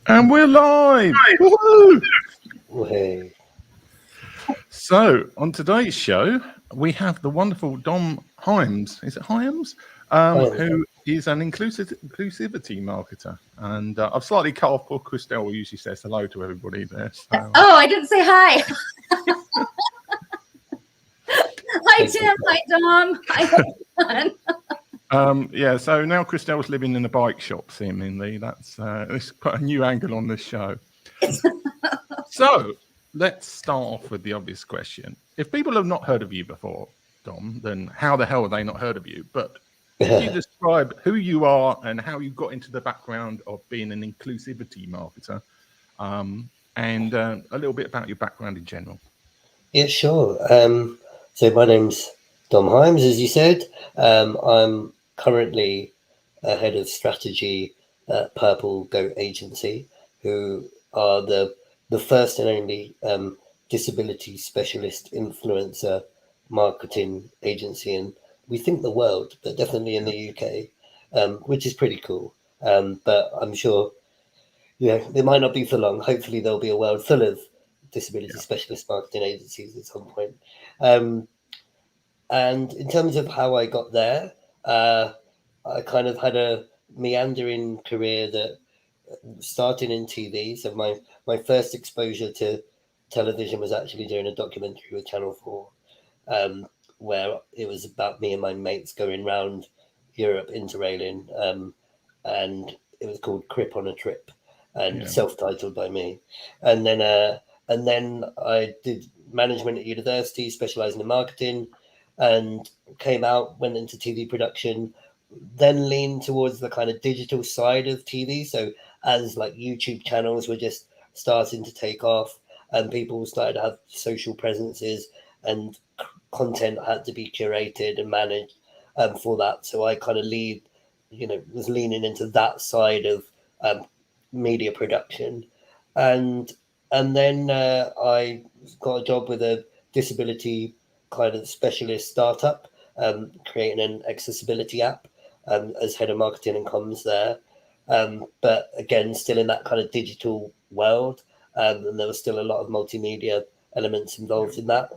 And we're live! Woohoo! Hey. So, on today's show, we have the wonderful Dom Hyams. Is it Hyams? Who is an inclusivity marketer. And I've slightly cut off poor Christelle, who usually says hello to everybody there. So, I didn't say hi. Hi, Tim. Hi, Dom. Hi, everyone. Yeah, so now Christelle's living in a bike shop, seemingly. Let's put a new angle on this show. So, let's start off with the obvious question. If people have not heard of you before, Dom, then how the hell have they not heard of you? But could you describe who you are and how you got into the background of being an inclusivity marketer, and a little bit about your background in general? Yeah, sure. So my name's Dom Hyams, as you said. I'm currently head of strategy at Purple Goat Agency, who are the first and only disability specialist influencer marketing agency, and we think the world, but definitely in the UK, which is pretty cool. But I'm sure, it might not be for long. Hopefully there'll be a world full of disability specialist marketing agencies at some point. And in terms of how I got there, I kind of had a meandering career that started in TV. So my first exposure to television was actually doing a documentary with Channel 4, where it was about me and my mates going around Europe interrailing, and it was called Crip on a Trip, and self-titled by me. And then I did management at university, specialising in marketing, and came out, went into TV production, then leaned towards the kind of digital side of TV. So as like YouTube channels were just starting to take off and people started to have social presences and content had to be curated and managed for that. So I kind of was leaning into that side of media production. And then I got a job with a disability kind of specialist startup, creating an accessibility app as head of marketing and comms there. But again, still in that kind of digital world, and there was still a lot of multimedia elements involved in that.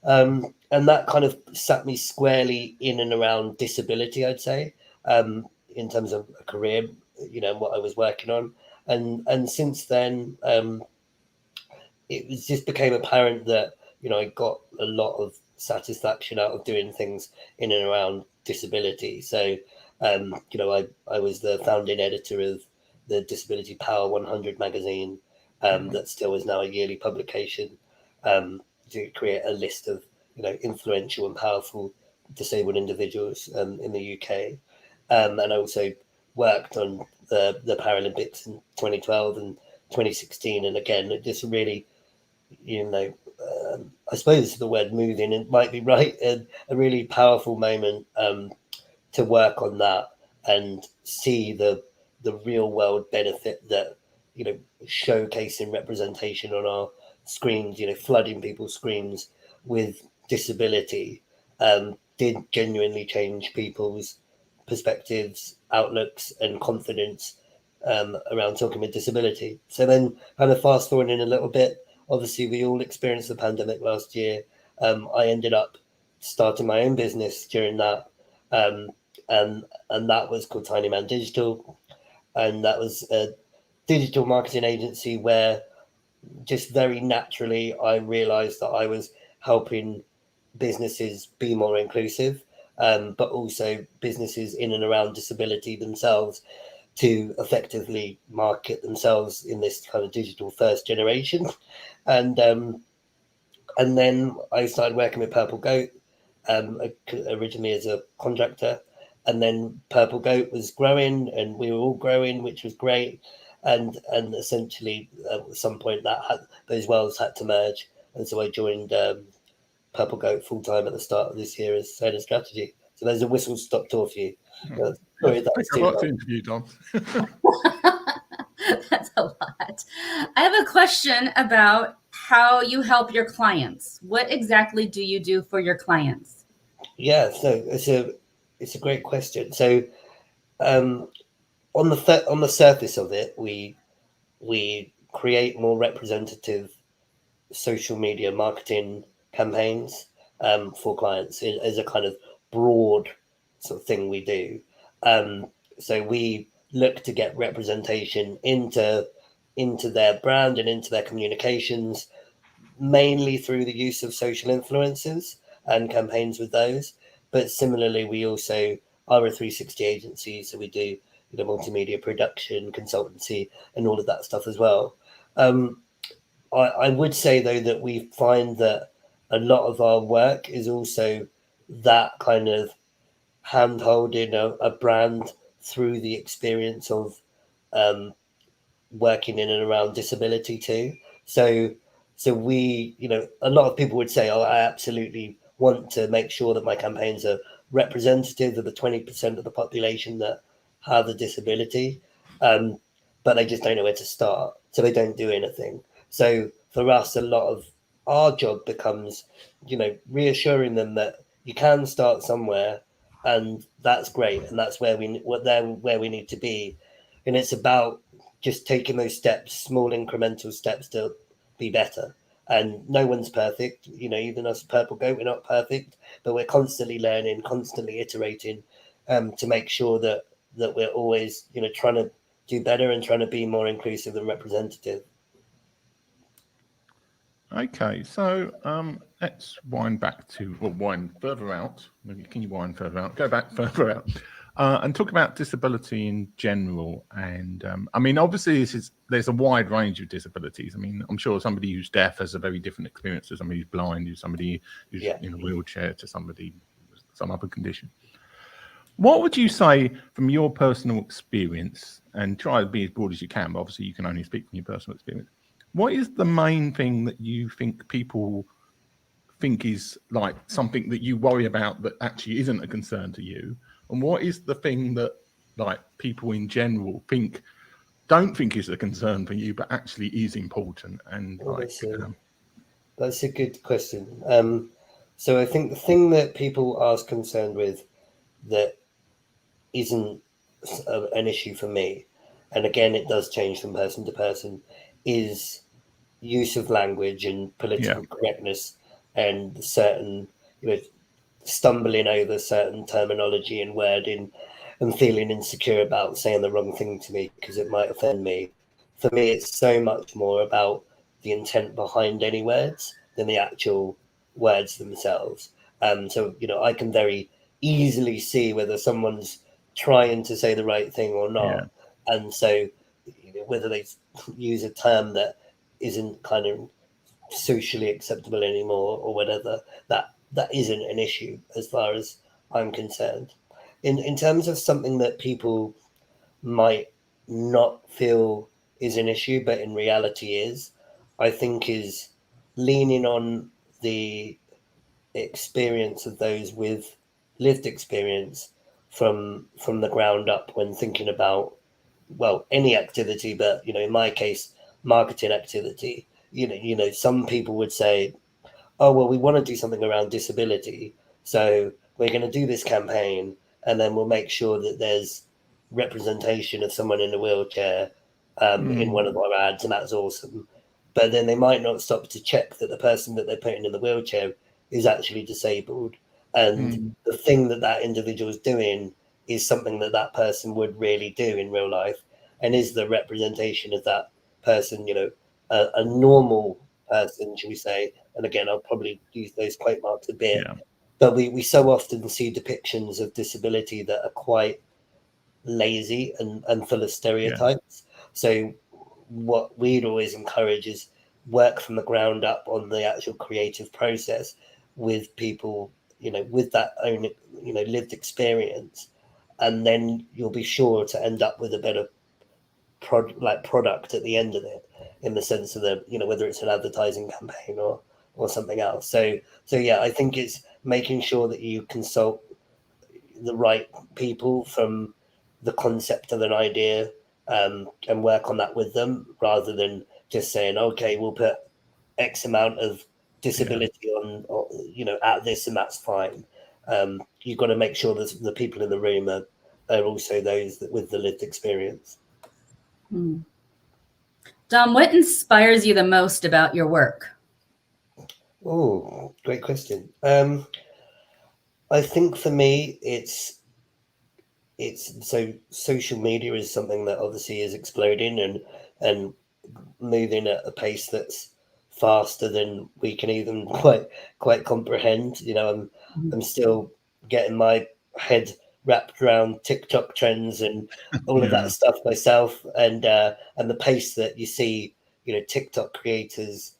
And that kind of sat me squarely in and around disability, I'd say, in terms of a career, what I was working on. And since then, it just became apparent that, I got a lot of satisfaction out of doing things in and around disability. So, I was the founding editor of the Disability Power 100 magazine, that still is now a yearly publication, to create a list of, influential and powerful disabled individuals in the UK. And I also worked on the Paralympics in 2012 and 2016. And again, it just really, I suppose the word moving, it might be right, a really powerful moment to work on that and see the real world benefit that, showcasing representation on our screens, flooding people's screens with disability, did genuinely change people's perspectives, outlooks, and confidence around talking with disability. So then, kind of fast forwarding a little bit, obviously we all experienced the pandemic last year. I ended up starting my own business during that, and that was called Tiny Man Digital, and that was a digital marketing agency where just very naturally I realized that I was helping businesses be more inclusive, but also businesses in and around disability themselves to effectively market themselves in this kind of digital first generation. And then I started working with Purple Goat, originally as a contractor, and then Purple Goat was growing and we were all growing, which was great. And essentially at some point those worlds had to merge. And so I joined Purple Goat full time at the start of this year as head of strategy. So there's a whistle stop tour for you. Sorry, I'd like to interview Dom. That's a lot. I have a question about how you help your clients. What exactly do you do for your clients? Yeah, so it's a great question. So on the surface of it, we we create more representative social media marketing campaigns for clients as a kind of broad sort of thing we do. So we look to get representation into their brand and into their communications, mainly through the use of social influencers and campaigns with those. But similarly, we also are a 360 agency, so we do multimedia production, consultancy, and all of that stuff as well. I would say though that we find that a lot of our work is also that kind of hand holding a brand through the experience of working in and around disability too. So we, a lot of people would say, oh, I absolutely want to make sure that my campaigns are representative of the 20% of the population that have a disability, but they just don't know where to start, so they don't do anything. So for us, a lot of our job becomes, reassuring them that you can start somewhere, and that's great, and that's where we need to be, and it's about just taking those steps, small incremental steps to be better. And no one's perfect, even us Purple Goat, we're not perfect, but we're constantly learning, constantly iterating, to make sure that we're always, trying to do better and trying to be more inclusive and representative. Okay, so let's wind further out. Maybe can you wind further out? Go back further out, and talk about disability in general. And I mean, obviously, there's a wide range of disabilities. I mean, I'm sure somebody who's deaf has a very different experience to somebody who's blind, to somebody who's in a wheelchair, to somebody with some other condition. What would you say from your personal experience, and try to be as broad as you can, but obviously you can only speak from your personal experience. What is the main thing that you think people think is like something that you worry about that actually isn't a concern to you? And what is the thing that like people in general don't think is a concern for you, but actually is important? And that's a good question. So I think the thing that people are concerned with that isn't an issue for me, and again, it does change from person to person, is use of language and political correctness, and certain, stumbling over certain terminology and wording, and feeling insecure about saying the wrong thing to me because it might offend me. For me, it's so much more about the intent behind any words than the actual words themselves. So, I can very easily see whether someone's trying to say the right thing or not. And so, whether they use a term that isn't kind of socially acceptable anymore or whatever, that isn't an issue as far as I'm concerned. In terms of something that people might not feel is an issue, but in reality is, I think is leaning on the experience of those with lived experience from the ground up when thinking about, well, any activity, but in my case, marketing activity. Some people would say, oh, well, we want to do something around disability, so we're going to do this campaign, and then we'll make sure that there's representation of someone in a wheelchair in one of our ads, and that's awesome. But then they might not stop to check that the person that they're putting in the wheelchair is actually disabled, and the thing that individual is doing is something that person would really do in real life, and is the representation of that person, a normal person, should we say? And again, I'll probably use those quote marks a bit, but we so often see depictions of disability that are quite lazy and full of stereotypes. So what we'd always encourage is work from the ground up on the actual creative process with people, with that own, lived experience, and then you'll be sure to end up with a better product at the end of it, in the sense of the, whether it's an advertising campaign or something else. So yeah, I think it's making sure that you consult the right people from the concept of an idea, and work on that with them, rather than just saying, okay, we'll put X amount of disability on, at this, and that's fine. You've got to make sure that the people in the room are also those with the lived experience. Dom, what inspires you the most about your work? Oh, great question. I think for me, it's so social media is something that obviously is exploding and moving at a pace that's faster than we can even quite comprehend. You know, I'm still getting my head wrapped around TikTok trends and all of Yeah. that stuff myself, and the pace that you see, you know, TikTok creators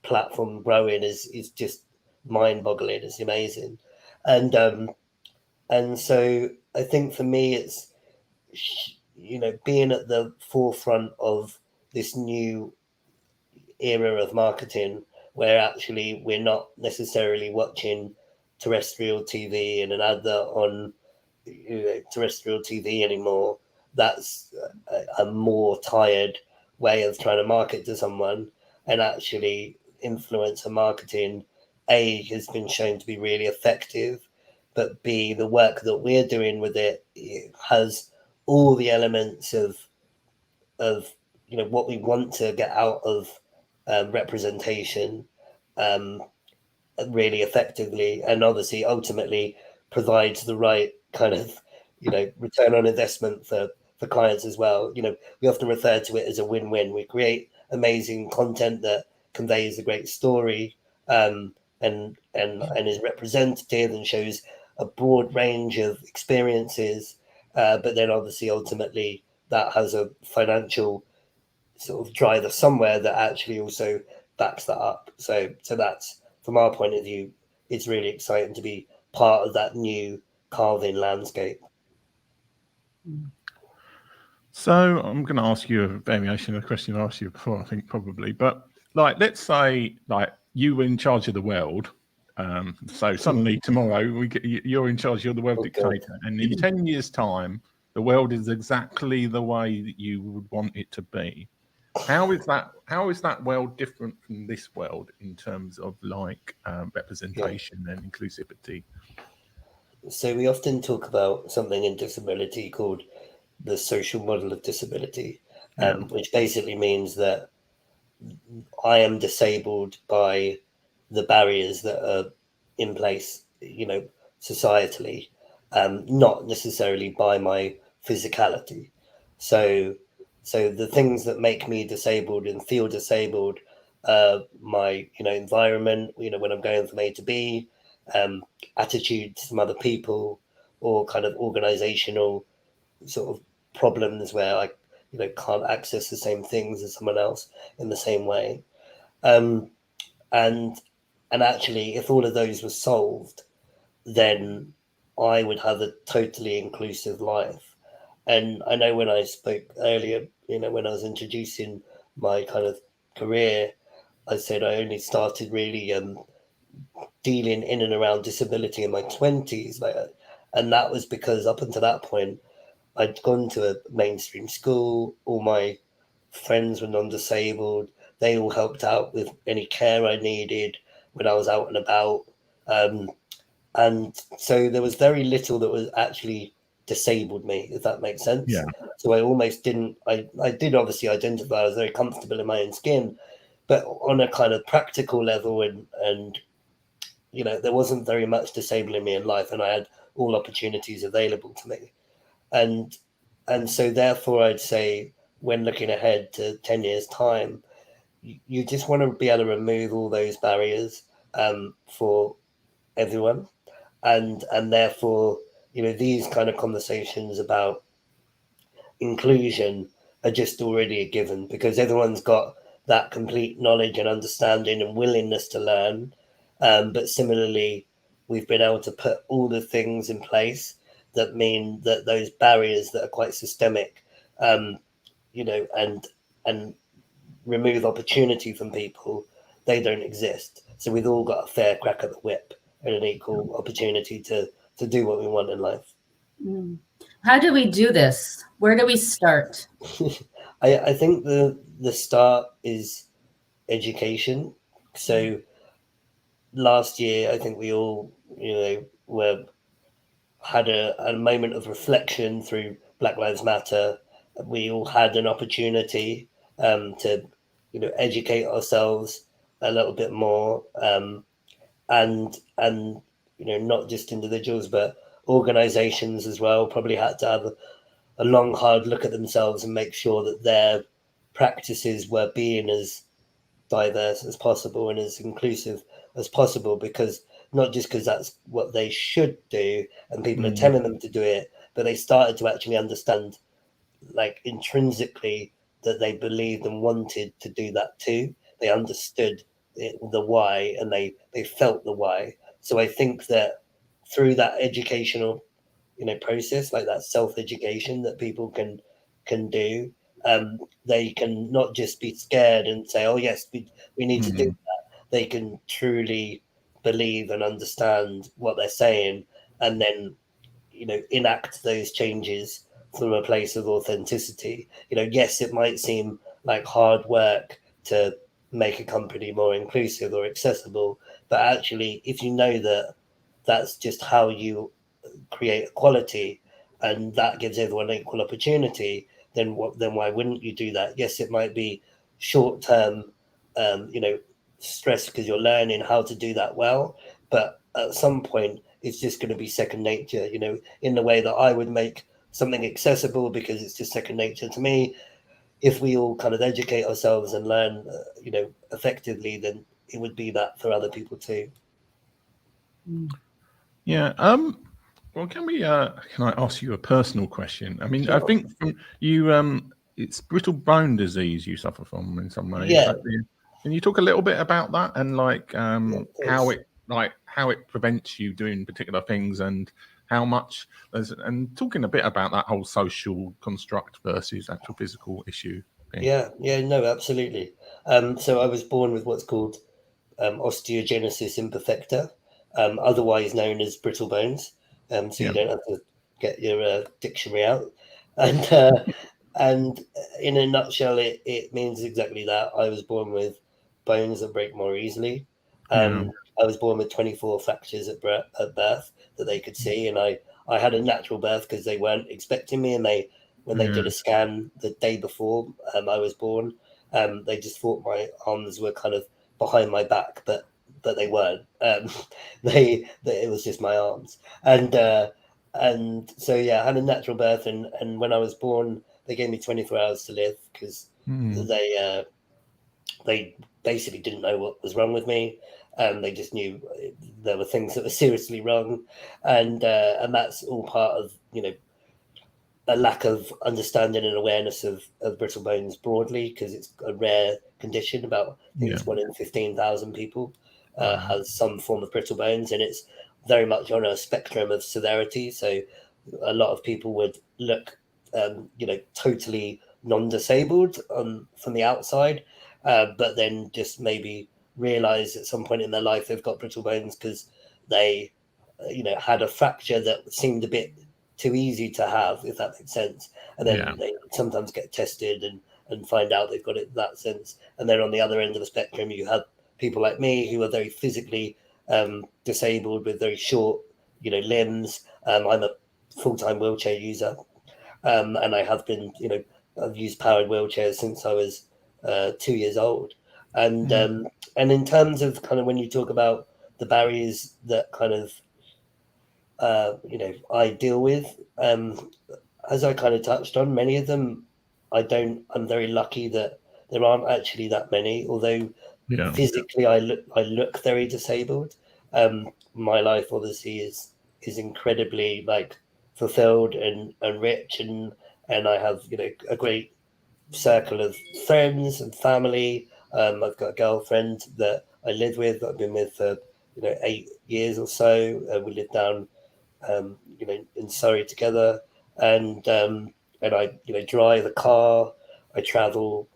platform growing is just mind-boggling. It's amazing, and so I think for me it's, you know, being at the forefront of this new era of marketing where actually we're not necessarily watching terrestrial TV and an advert on, you know, terrestrial TV anymore. That's a more tired way of trying to market to someone, and actually influencer marketing, A, has been shown to be really effective, but B, the work that we're doing with it has all the elements of, you know, what we want to get out of representation, um, really effectively, and obviously ultimately provides the right kind of, you know, return on investment for clients as well. You know, we often refer to it as a win-win. We create amazing content that conveys a great story, and is representative and shows a broad range of experiences, but then obviously ultimately that has a financial sort of driver somewhere that actually also backs that up. So that's, from our point of view, it's really exciting to be part of that new carving landscape. So I'm going to ask you a variation of the question I asked you before, I think probably, but like, let's say like you were in charge of the world. So suddenly tomorrow you're in charge, you're the world dictator, and in 10 years' time, the world is exactly the way that you would want it to be. How is that world different from this world in terms of like representation and inclusivity? So we often talk about something in disability called the social model of disability, Yeah. which basically means that I am disabled by the barriers that are in place, you know, societally, not necessarily by my physicality. So, so the things that make me disabled and feel disabled, my, you know, environment, you know, when I'm going from A to B, attitudes from other people, or kind of organizational sort of problems where I, you know, can't access the same things as someone else in the same way. Um, and and actually, if all of those were solved, then I would have a totally inclusive life. And I know when I spoke earlier, you know, when I was introducing my kind of career, I said I only started really dealing in and around disability in my 20s, like, and that was because up until that point I'd gone to a mainstream school. All my friends were non-disabled. They all helped out with any care I needed when I was out and about. Um, and so there was very little that was actually disabled me, if that makes sense. Yeah. So I almost didn't, I did obviously identify, I was very comfortable in my own skin, but on a kind of practical level, and you know, there wasn't very much disabling me in life, and I had all opportunities available to me. And so therefore I'd say, when looking ahead to 10 years time, you just want to be able to remove all those barriers, for everyone, and therefore, you know, these kind of conversations about inclusion are just already a given, because everyone's got that complete knowledge and understanding and willingness to learn. But similarly, we've been able to put all the things in place that mean that those barriers that are quite systemic, you know, and remove opportunity from people, they don't exist. So we've all got a fair crack at the whip and an equal opportunity to do what we want in life. Mm. How do we do this? Where do we start? I think the start is education. So last year, I think we all, you know, had a moment of reflection through Black Lives Matter. We all had an opportunity to, educate ourselves a little bit more, and not just individuals, but organizations as well probably had to have a long, hard look at themselves and make sure that their practices were being as diverse as possible and as inclusive as possible, because not just because that's what they should do and people are telling them to do it, but they started to actually understand, like, intrinsically, that they believed and wanted to do that too. They understood the why, and they felt the why. So I think that through that educational process, like that self-education that people can do, they can not just be scared and say, oh yes, we need to do that. They can truly believe and understand what they're saying, and then enact those changes from a place of authenticity. Yes, it might seem like hard work to make a company more inclusive or accessible, but actually, if you know that that's just how you create equality and that gives everyone equal opportunity, then why wouldn't you do that? Yes, it might be short term, stress, because you're learning how to do that well, but at some point it's just going to be second nature, in the way that I would make something accessible because it's just second nature to me. If we all kind of educate ourselves and learn, effectively, then it would be that for other people too. Yeah. Well, can I ask you a personal question? I mean, I Sure. think from you, it's brittle bone disease you suffer from in some way. Yeah. Can you talk a little bit about that and like Yeah, how it prevents you doing particular things and how much, and talking a bit about that whole social construct versus actual physical issue thing. Yeah, no, absolutely. So I was born with what's called osteogenesis imperfecta, otherwise known as brittle bones. So you Yeah. don't have to get your dictionary out. And and in a nutshell, it means exactly that. I was born with bones that break more easily. Yeah. I was born with 24 fractures at birth that they could see, and I had a natural birth because they weren't expecting me, and when they did a scan the day before I was born, they just thought my arms were kind of behind my back, but they weren't. It was just my arms, and so yeah, I had a natural birth, and when I was born, they gave me 24 hours to live because they basically didn't know what was wrong with me. They just knew there were things that were seriously wrong, and that's all part of a lack of understanding and awareness of brittle bones broadly, because it's a rare condition. About, I think it's 1 in 15,000 people has some form of brittle bones, and it's very much on a spectrum of severity. So a lot of people would look, totally non-disabled from the outside, but then just maybe realize at some point in their life they've got brittle bones because they, had a fracture that seemed a bit too easy to have, if that makes sense. And then they sometimes get tested and find out they've got it in that sense. And then on the other end of the spectrum, you have people like me who are very physically disabled with very short, limbs. I'm a full-time wheelchair user, and I have been, I've used powered wheelchairs since I was 2 years old. And in terms of kind of when you talk about the barriers that kind of I deal with, as I kind of touched on, many of them I'm very lucky that there aren't actually that many, although physically I look very disabled. My life obviously is incredibly, like, fulfilled and rich, and I have a great circle of friends and family. I've got a girlfriend that I live with, that I've been with for 8 years or so. We live down in Surrey together, and I drive a car, I travel,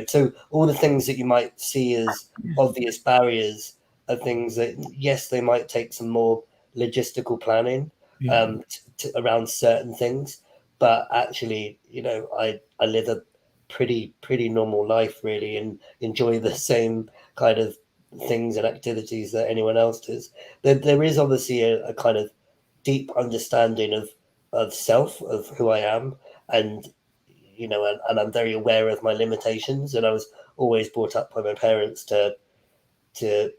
so all the things that you might see as obvious barriers are things that, yes, they might take some more logistical planning around certain things, but actually, I live a pretty normal life, really, and enjoy the same kind of things and activities that anyone else does. There is obviously a kind of deep understanding of self, of who I am, and and I'm very aware of my limitations, and I was always brought up by my parents to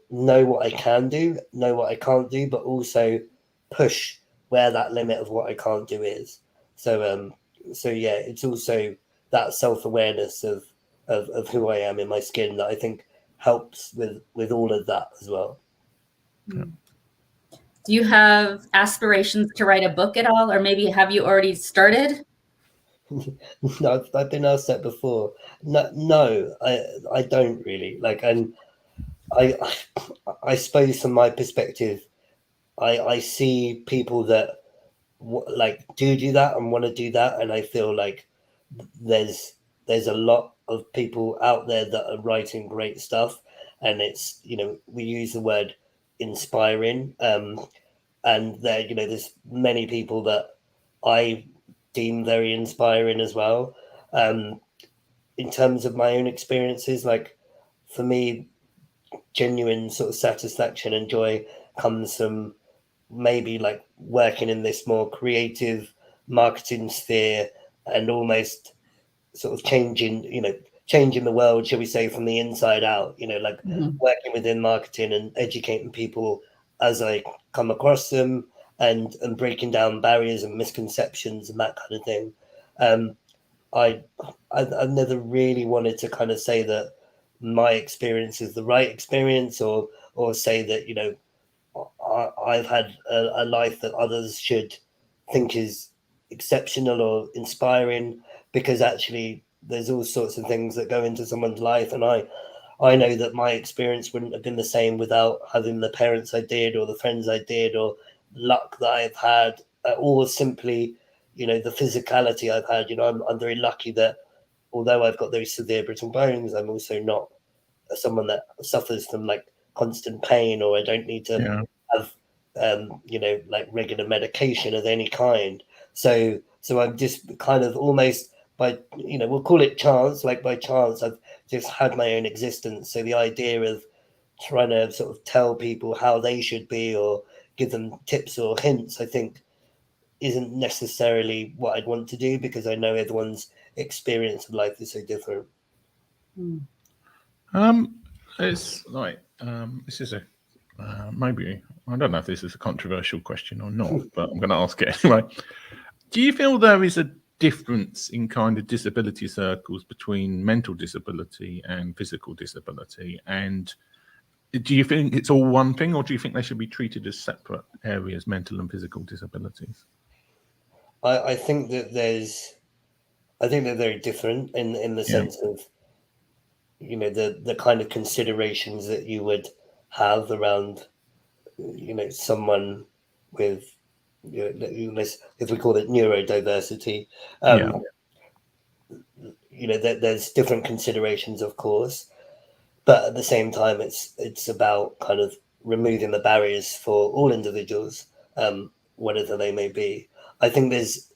know what I can do, know what I can't do, but also push where that limit of what I can't do is. So yeah, it's also that self-awareness of who I am in my skin that I think helps with all of that as well. Do you have aspirations to write a book at all, or maybe have you already started? No, I've been asked that before. No, I don't really like, and I suppose from my perspective, I see people that like do that and want to do that, and I feel like there's a lot of people out there that are writing great stuff, and it's we use the word inspiring, and there's many people that I deem very inspiring as well. In terms of my own experiences, like for me, genuine sort of satisfaction and joy comes from maybe like working in this more creative marketing sphere and almost sort of changing the world, shall we say, from the inside out, like working within marketing and educating people as I come across them, and breaking down barriers and misconceptions and that kind of thing. I've never really wanted to kind of say that my experience is the right experience, or say that I've had a life that others should think is exceptional or inspiring, because actually there's all sorts of things that go into someone's life, and I know that my experience wouldn't have been the same without having the parents I did, or the friends I did, or luck that I've had, or simply the physicality I've had. I'm very lucky that although I've got those severe brittle bones, I'm also not someone that suffers from like constant pain, or I don't need to have like regular medication of any kind. So I'm just kind of almost by we'll call it chance, like by chance I've just had my own existence. So the idea of trying to sort of tell people how they should be, or give them tips or hints, I think isn't necessarily what I'd want to do, because I know everyone's experience of life is so different. It's like this is a maybe, I don't know if this is a controversial question or not, but I'm going to ask it anyway. Do you feel there is a difference in kind of disability circles between mental disability and physical disability? And do you think it's all one thing, or do you think they should be treated as separate areas, mental and physical disabilities? I think that they're very different in the sense of the kind of considerations that you would have around someone with if we call it neurodiversity. There's different considerations, of course, but at the same time it's about kind of removing the barriers for all individuals, whatever they may be. I think there's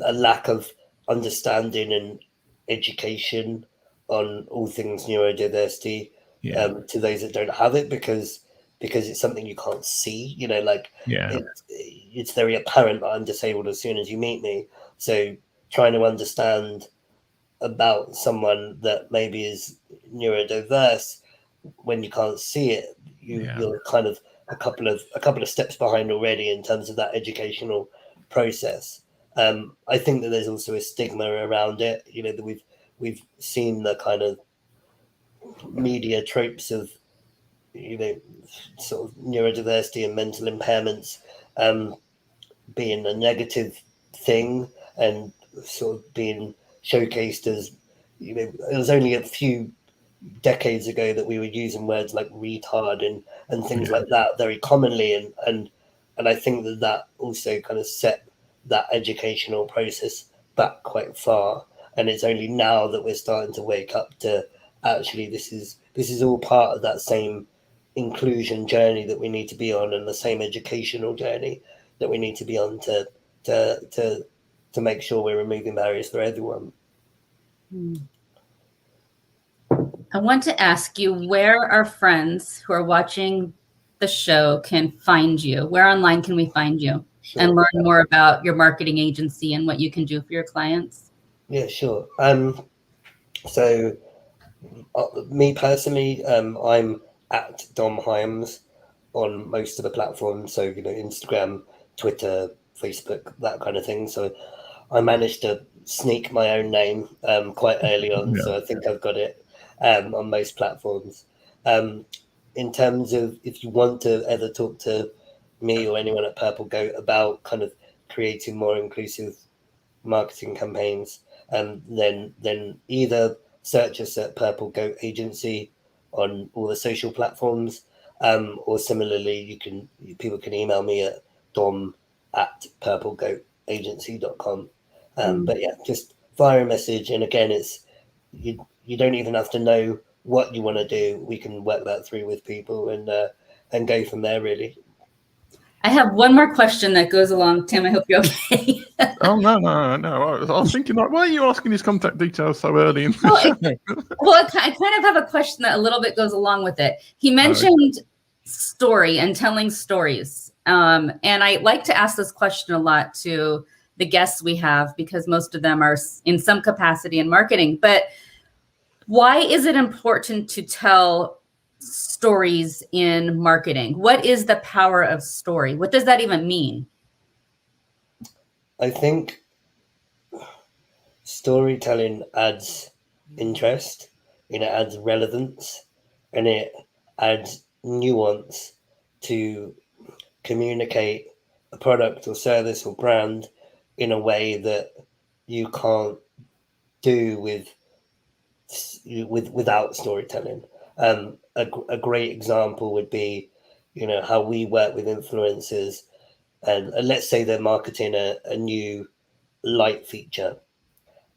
a lack of understanding and education on all things neurodiversity to those that don't have it, because it's something you can't see. It's very apparent that I'm disabled as soon as you meet me. So trying to understand about someone that maybe is neurodiverse when you can't see it, you're kind of a couple of steps behind already in terms of that educational process. I think that there's also a stigma around it. That we've seen the kind of media tropes of sort of neurodiversity and mental impairments being a negative thing, and sort of being showcased as it was only a few decades ago that we were using words like retard and things like that very commonly, and I think that also kind of set that educational process back quite far, and it's only now that we're starting to wake up to actually this is all part of that same inclusion journey that we need to be on, and the same educational journey that we need to be on to make sure we're removing barriers for everyone. I want to ask you where our friends who are watching the show can find you. Where online can we find you and learn more about your marketing agency and what you can do for your clients? Yeah, sure. So me personally, I'm at Dom Hyams on most of the platforms. So, Instagram, Twitter, Facebook, that kind of thing. So I managed to sneak my own name quite early on. Yeah. So I think I've got it on most platforms. Um, in terms of if you want to ever talk to me or anyone at Purple Goat about kind of creating more inclusive marketing campaigns, then either search us at Purple Goat Agency on all the social platforms, or similarly, people can email me at dom@purplegoatagency.com. But yeah, just fire a message, and again, you don't even have to know what you want to do. We can work that through with people and go from there. Really. I have one more question that goes along. Tim, I hope you're okay. Oh no. I was thinking, like, why are you asking his contact details so early in the Well, show? Well, I kind of have a question that a little bit goes along with it. He mentioned story and telling stories. And I like to ask this question a lot to the guests we have because most of them are in some capacity in marketing. But why is it important to tell stories in marketing? What is the power of story? What does that even mean? I think storytelling adds interest, it adds relevance, and it adds nuance to communicate a product or service or brand in a way that you can't do without storytelling. A great example would be, how we work with influencers, and let's say they're marketing a new light feature,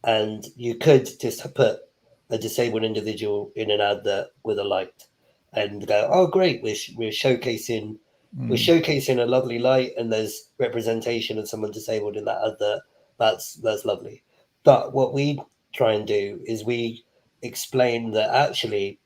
and you could just put a disabled individual in an advert with a light and go, oh great, we're showcasing a lovely light, and there's representation of someone disabled in that advert. That's lovely. But what we try and do is we explain that actually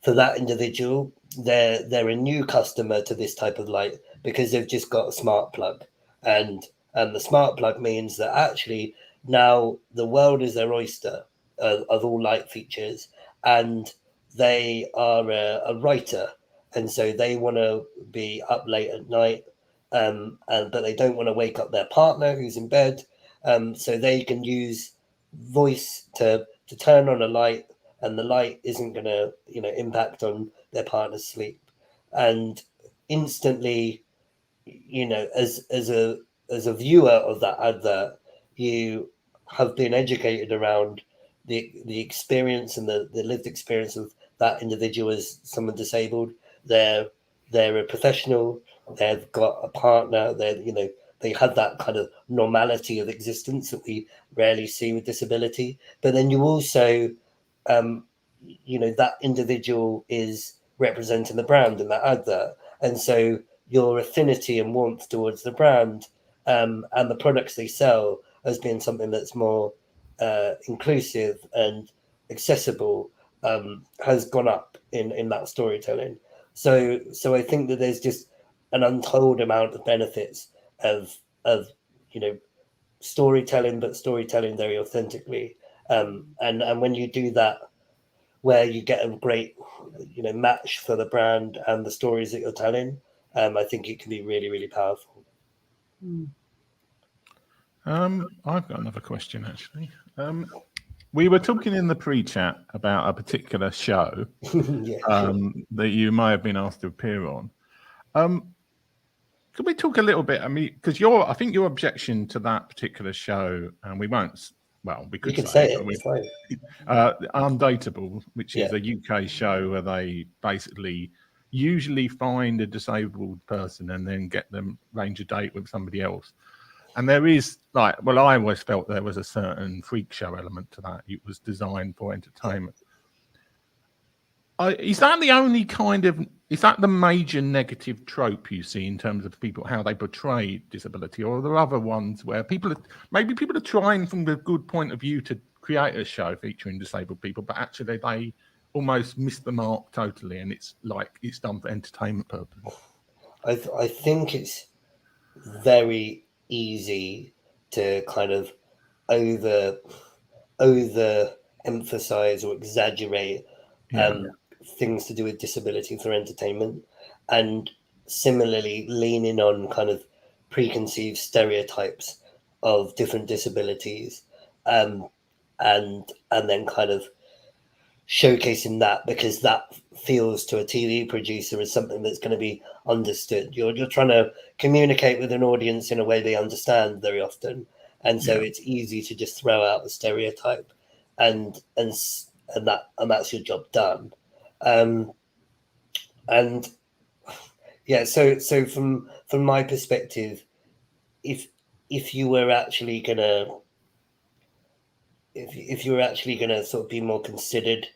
for that individual, they're a new customer to this type of light because they've just got a smart plug, and the smart plug means that actually now the world is their oyster of all light features, and they are a writer, and so they want to be up late at night, but they don't want to wake up their partner who's in bed, so they can use voice to turn on a light, and the light isn't going to impact on their partner's sleep, and instantly, as a viewer of that advert, you have been educated around the experience and the lived experience of that individual as someone disabled. They're a professional, they've got a partner, they have that kind of normality of existence that we rarely see with disability. But then you also, that individual is representing the brand in that advert, and so your affinity and warmth towards the brand, and the products they sell as being something that's more inclusive and accessible, has gone up in that storytelling. So I think that there's just an untold amount of benefits of storytelling, but storytelling very authentically. And when you do that, where you get a great match for the brand and the stories that you're telling, I think it can be really, really powerful. I've got another question actually. We were talking in the pre-chat about a particular show Yeah, sure. that you may have been asked to appear on. Could we talk a little bit? I mean, because I think your objection to that particular show, and we won't. Well, we You could can say say it, it. but It's fine. Undateable, which is Yeah. a UK show where they basically usually find a disabled person and then get them arrange a date with somebody else. And there is I always felt there was a certain freak show element to that. It was designed for entertainment. Is that the only is that the major negative trope you see in terms of people, how they portray disability? Or are there other ones where people are trying from the good point of view to create a show featuring disabled people, but actually they almost miss the mark totally, and it's done for entertainment purposes? I think it's very easy to kind of over over emphasize or exaggerate Yeah. things to do with disability for entertainment, and similarly leaning on kind of preconceived stereotypes of different disabilities, and then kind of showcasing that, because that feels to a TV producer as something that's going to be understood. You're trying to communicate with an audience in a way they understand very often, and so it's easy to just throw out a stereotype, and that's your job done. And yeah, so from my perspective, if you were actually gonna if you were actually gonna sort of be more considered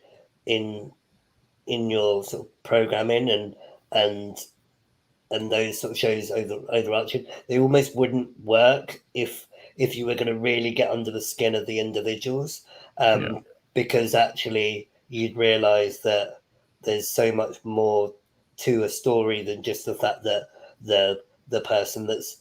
in your sort of programming and those sort of shows overarching, they almost wouldn't work if you were going to really get under the skin of the individuals, because actually you'd realize that there's so much more to a story than just the fact that the person that's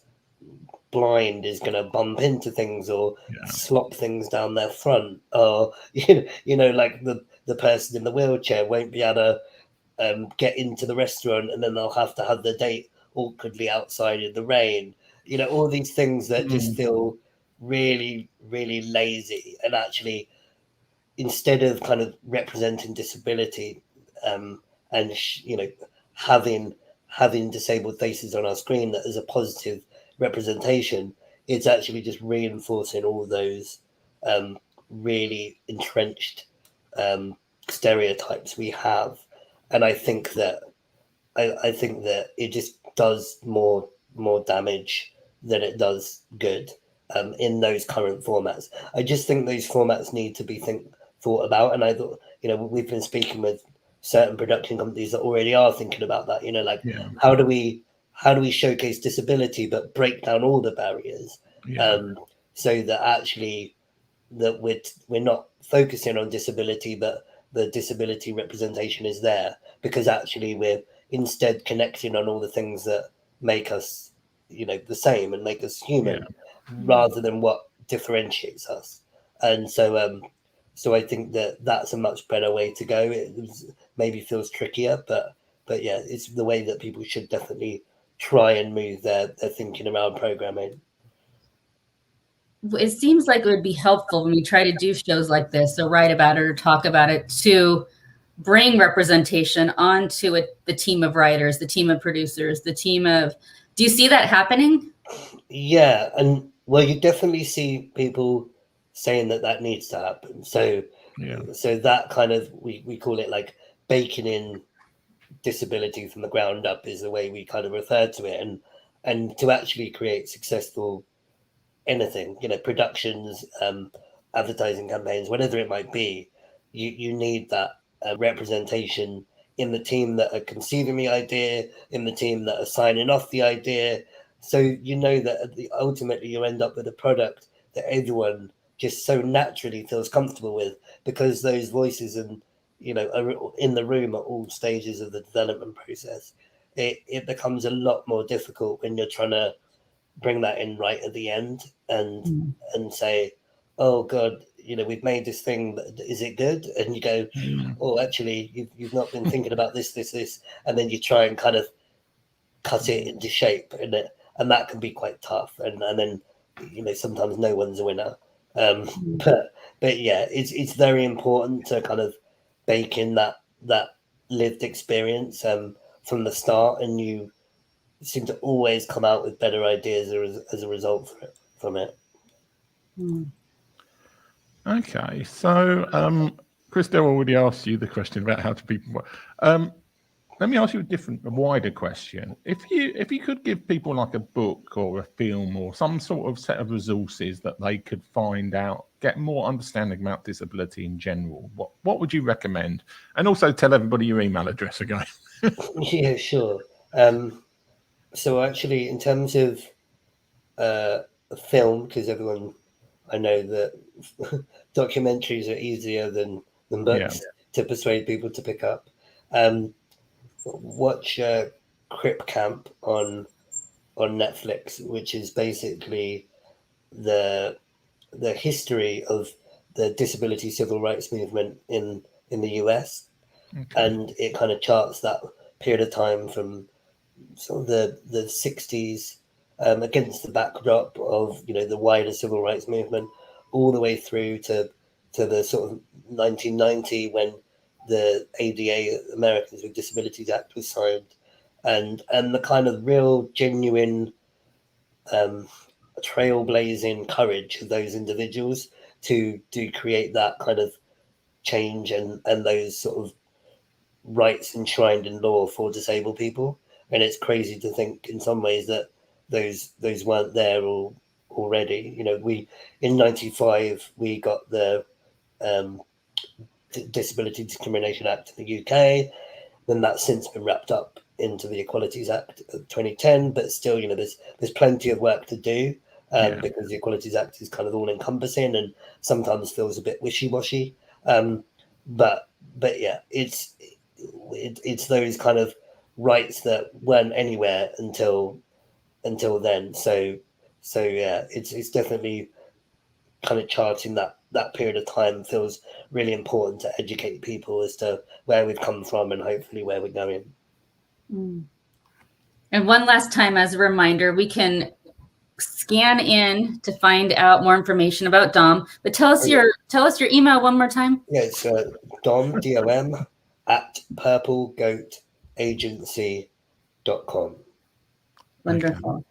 blind is going to bump into things or slop things down their front, or like the person in the wheelchair won't be able to get into the restaurant, and then they'll have to have the date awkwardly outside in the rain. All these things that just feel really, really lazy. And actually, instead of kind of representing disability, and having disabled faces on our screen that is a positive representation, it's actually just reinforcing all those really entrenched stereotypes we have. And I think that it just does more damage than it does good in those current formats. I just think those formats need to be thought about. And I thought, we've been speaking with certain production companies that already are thinking about that. How do we showcase disability but break down all the barriers, so that actually that we're not focusing on disability, but the disability representation is there, because actually we're instead connecting on all the things that make us, the same and make us human, rather than what differentiates us. And so I think that that's a much better way to go. It maybe feels trickier, but yeah, it's the way that people should definitely try and move their thinking around programming. It seems like it would be helpful when we try to do shows like this, or write about it or talk about it, to bring representation onto the team of writers, the team of producers, the team of. Do you see that happening? Yeah, and well, you definitely see people saying that needs to happen. So that kind of we call it like baking in disability from the ground up is the way we kind of refer to it, and to actually create successful anything, productions, advertising campaigns, whatever it might be, you need that representation in the team that are conceiving the idea, in the team that are signing off the idea. So that ultimately you end up with a product that everyone just so naturally feels comfortable with, because those voices and are in the room at all stages of the development process. It becomes a lot more difficult when you're trying to bring that in right at the end and say, oh god, we've made this thing, but is it good? And you go, oh, actually you've not been thinking about this, and then you try and kind of cut it into shape, and that can be quite tough, and then sometimes no one's a winner. But yeah, it's very important to kind of bake in that lived experience from the start, and you seem to always come out with better ideas as a result from it. Okay, so Christelle already asked you the question about how to be. Let me ask you a wider question. If you could give people like a book or a film or some sort of set of resources that they could find out, get more understanding about disability in general, what would you recommend? And also tell everybody your email address again. Yeah, sure. So actually, in terms of a film, because I know that documentaries are easier than books to persuade people to pick up. Watch Crip Camp on Netflix, which is basically the history of the disability civil rights movement in the US. Okay. And it kind of charts that period of time from sort of the 60s, against the backdrop of, you know, the wider civil rights movement, all the way through to the sort of 1990 when the ADA, Americans with Disabilities Act, was signed, and the kind of real genuine trailblazing courage of those individuals to create that kind of change and those sort of rights enshrined in law for disabled people. And it's crazy to think in some ways that those weren't there already. You know, we in 95 we got the Disability Discrimination Act in the UK. Then that's since been wrapped up into the Equalities Act of 2010, but still, you know, there's plenty of work to do, because the Equalities Act is kind of all encompassing and sometimes feels a bit wishy-washy. But yeah, it's those kind of rights that weren't anywhere until then. So yeah, it's definitely kind of charting that period of time. Feels really important to educate people as to where we've come from and hopefully where we're going. And one last time, as a reminder, we can scan in to find out more information about Dom. But tell us your email one more time. Yeah, it's Dom DOM at purplegoatagency.com. Wonderful. Okay.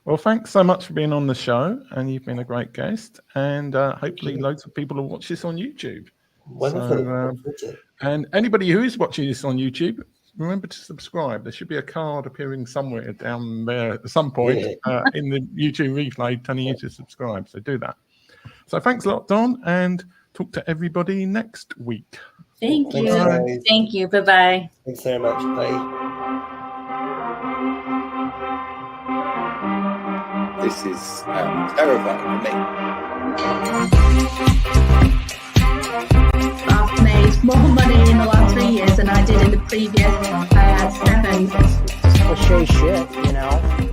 Well, thanks so much for being on the show, and you've been a great guest. And hopefully, loads of people will watch this on YouTube. Wonderful. So, and anybody who is watching this on YouTube, remember to subscribe. There should be a card appearing somewhere down there at some point in the YouTube replay telling you to subscribe. So do that. So thanks a lot, Don, and talk to everybody next week. Thank you. Thanks, Thank you. Bye-bye. Thanks very much. Bye. This is terrifying for me. I've made more money in the last 3 years than I did in the previous 7. Cliche shit, you know.